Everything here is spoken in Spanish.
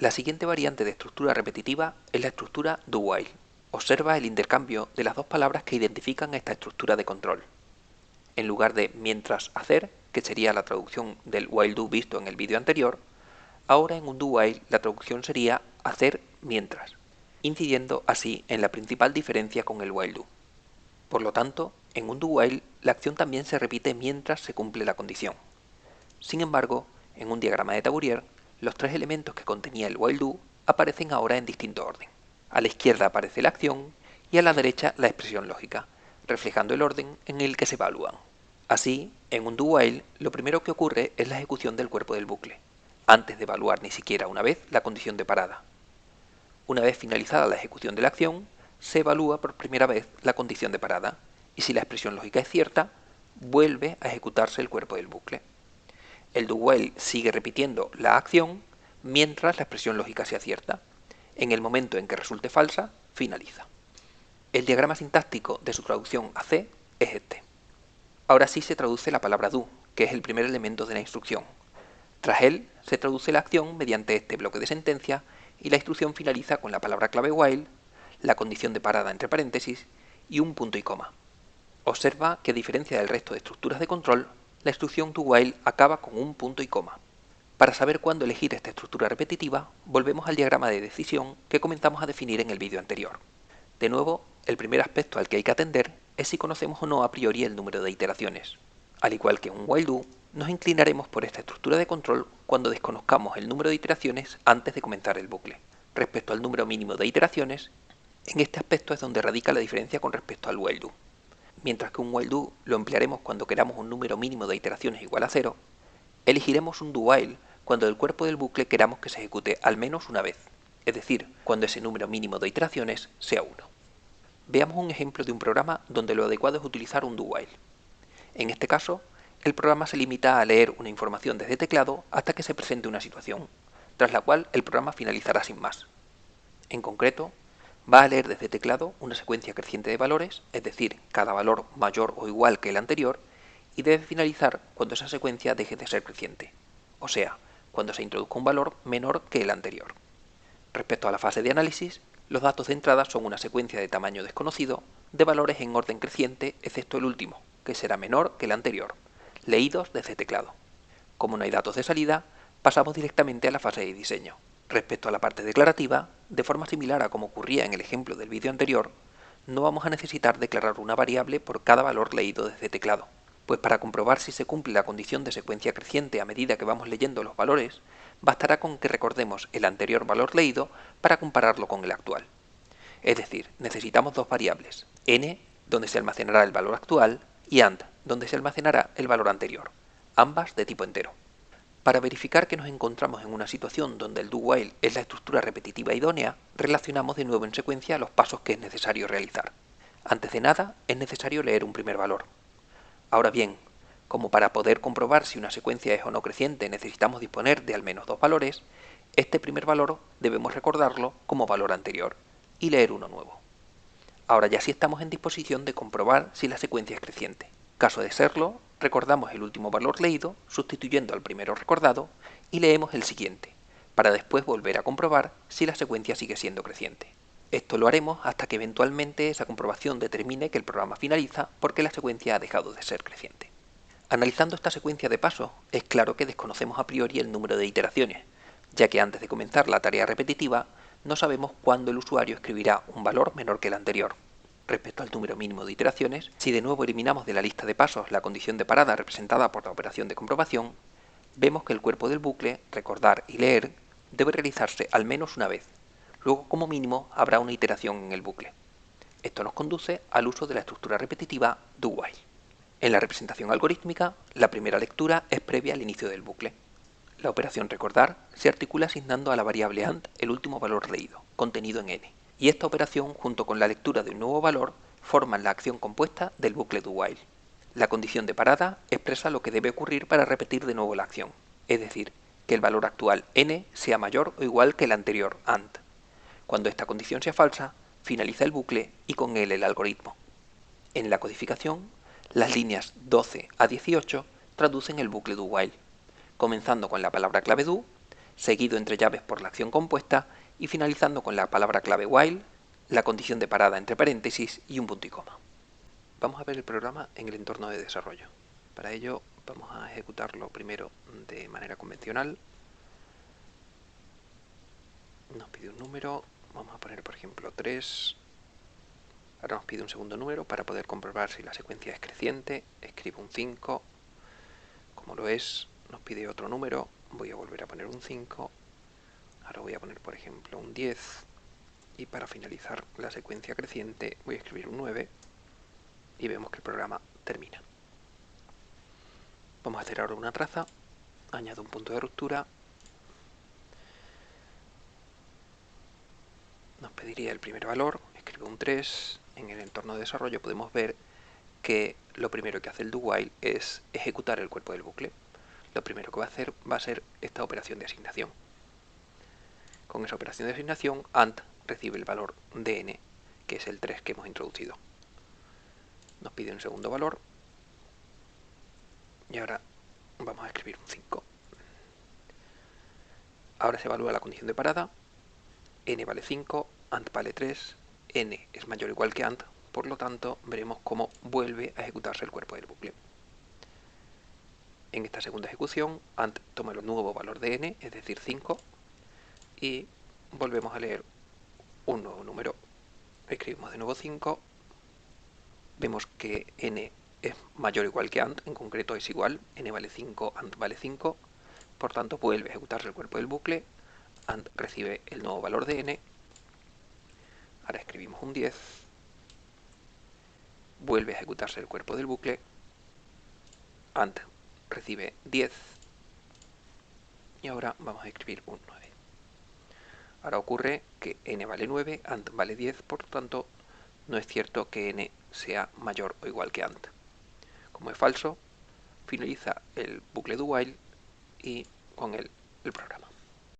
La siguiente variante de estructura repetitiva es la estructura do-while. Observa el intercambio de las dos palabras que identifican esta estructura de control. En lugar de mientras hacer, que sería la traducción del while do visto en el vídeo anterior, ahora en un do-while la traducción sería hacer mientras, incidiendo así en la principal diferencia con el while do. Por lo tanto, en un do-while la acción también se repite mientras se cumple la condición. Sin embargo, en un diagrama de Tabourier, los tres elementos que contenía el while do aparecen ahora en distinto orden. A la izquierda aparece la acción y a la derecha la expresión lógica, reflejando el orden en el que se evalúan. Así, en un do-while, lo primero que ocurre es la ejecución del cuerpo del bucle, antes de evaluar ni siquiera una vez la condición de parada. Una vez finalizada la ejecución de la acción, se evalúa por primera vez la condición de parada, y si la expresión lógica es cierta, vuelve a ejecutarse el cuerpo del bucle. El do-while sigue repitiendo la acción mientras la expresión lógica sea cierta. En el momento en que resulte falsa, finaliza. El diagrama sintáctico de su traducción a C es este. Ahora sí se traduce la palabra do, que es el primer elemento de la instrucción. Tras él se traduce la acción mediante este bloque de sentencia y la instrucción finaliza con la palabra clave while, la condición de parada entre paréntesis y un punto y coma. Observa que a diferencia del resto de estructuras de control, la instrucción do-while acaba con un punto y coma. Para saber cuándo elegir esta estructura repetitiva, volvemos al diagrama de decisión que comenzamos a definir en el vídeo anterior. De nuevo, el primer aspecto al que hay que atender es si conocemos o no a priori el número de iteraciones. Al igual que en un while do, nos inclinaremos por esta estructura de control cuando desconozcamos el número de iteraciones antes de comenzar el bucle. Respecto al número mínimo de iteraciones, en este aspecto es donde radica la diferencia con respecto al while do. Mientras que un while do lo emplearemos cuando queramos un número mínimo de iteraciones igual a 0, elegiremos un do-while cuando el cuerpo del bucle queramos que se ejecute al menos una vez, es decir, cuando ese número mínimo de iteraciones sea 1. Veamos un ejemplo de un programa donde lo adecuado es utilizar un do-while. En este caso, el programa se limita a leer una información desde teclado hasta que se presente una situación, tras la cual el programa finalizará sin más. En concreto, va a leer desde teclado una secuencia creciente de valores, es decir, cada valor mayor o igual que el anterior, y debe finalizar cuando esa secuencia deje de ser creciente, o sea, cuando se introduzca un valor menor que el anterior. Respecto a la fase de análisis, los datos de entrada son una secuencia de tamaño desconocido de valores en orden creciente excepto el último, que será menor que el anterior, leídos desde teclado. Como no hay datos de salida, pasamos directamente a la fase de diseño. Respecto a la parte declarativa, de forma similar a como ocurría en el ejemplo del vídeo anterior, no vamos a necesitar declarar una variable por cada valor leído desde teclado, pues para comprobar si se cumple la condición de secuencia creciente a medida que vamos leyendo los valores, bastará con que recordemos el anterior valor leído para compararlo con el actual. Es decir, necesitamos dos variables, n, donde se almacenará el valor actual, y and, donde se almacenará el valor anterior, ambas de tipo entero. Para verificar que nos encontramos en una situación donde el do-while es la estructura repetitiva idónea, relacionamos de nuevo en secuencia los pasos que es necesario realizar. Antes de nada, es necesario leer un primer valor. Ahora bien, como para poder comprobar si una secuencia es o no creciente necesitamos disponer de al menos dos valores, este primer valor debemos recordarlo como valor anterior y leer uno nuevo. Ahora ya sí estamos en disposición de comprobar si la secuencia es creciente. Caso de serlo, recordamos el último valor leído, sustituyendo al primero recordado, y leemos el siguiente, para después volver a comprobar si la secuencia sigue siendo creciente. Esto lo haremos hasta que eventualmente esa comprobación determine que el programa finaliza porque la secuencia ha dejado de ser creciente. Analizando esta secuencia de pasos, es claro que desconocemos a priori el número de iteraciones, ya que antes de comenzar la tarea repetitiva, no sabemos cuándo el usuario escribirá un valor menor que el anterior. Respecto al número mínimo de iteraciones, si de nuevo eliminamos de la lista de pasos la condición de parada representada por la operación de comprobación, vemos que el cuerpo del bucle, recordar y leer, debe realizarse al menos una vez. Luego, como mínimo, habrá una iteración en el bucle. Esto nos conduce al uso de la estructura repetitiva do-while. En la representación algorítmica, la primera lectura es previa al inicio del bucle. La operación recordar se articula asignando a la variable and el último valor leído, contenido en n, y esta operación junto con la lectura de un nuevo valor forman la acción compuesta del bucle do-while. La condición de parada expresa lo que debe ocurrir para repetir de nuevo la acción, es decir, que el valor actual n sea mayor o igual que el anterior and. Cuando esta condición sea falsa, finaliza el bucle y con él el algoritmo. En la codificación, las líneas 12 a 18 traducen el bucle do-while, comenzando con la palabra clave do, seguido entre llaves por la acción compuesta y finalizando con la palabra clave while, la condición de parada entre paréntesis y un punto y coma. Vamos a ver el programa en el entorno de desarrollo. Para ello vamos a ejecutarlo primero de manera convencional. Nos pide un número, vamos a poner por ejemplo 3. Ahora nos pide un segundo número para poder comprobar si la secuencia es creciente. Escribo un 5, como lo es, nos pide otro número, voy a volver a poner un 5. Ahora voy a poner por ejemplo un 10 y para finalizar la secuencia creciente voy a escribir un 9 y vemos que el programa termina. Vamos a hacer ahora una traza, añado un punto de ruptura, nos pediría el primer valor, escribo un 3, en el entorno de desarrollo podemos ver que lo primero que hace el do while es ejecutar el cuerpo del bucle. Lo primero que va a hacer va a ser esta operación de asignación. Con esa operación de asignación, AND recibe el valor de n, que es el 3 que hemos introducido. Nos pide un segundo valor y ahora vamos a escribir un 5. Ahora se evalúa la condición de parada, n vale 5, AND vale 3, n es mayor o igual que AND, por lo tanto veremos cómo vuelve a ejecutarse el cuerpo del bucle. En esta segunda ejecución, AND toma el nuevo valor de n, es decir 5, y volvemos a leer un nuevo número. Escribimos de nuevo 5, vemos que n es mayor o igual que AND, en concreto es igual, n vale 5, AND vale 5, por tanto vuelve a ejecutarse el cuerpo del bucle, AND recibe el nuevo valor de n, ahora escribimos un 10, vuelve a ejecutarse el cuerpo del bucle, AND recibe 10 y ahora vamos a escribir un 9. Ahora ocurre que n vale 9, AND vale 10, por lo tanto no es cierto que n sea mayor o igual que AND. Como es falso, finaliza el bucle do while y con él el programa.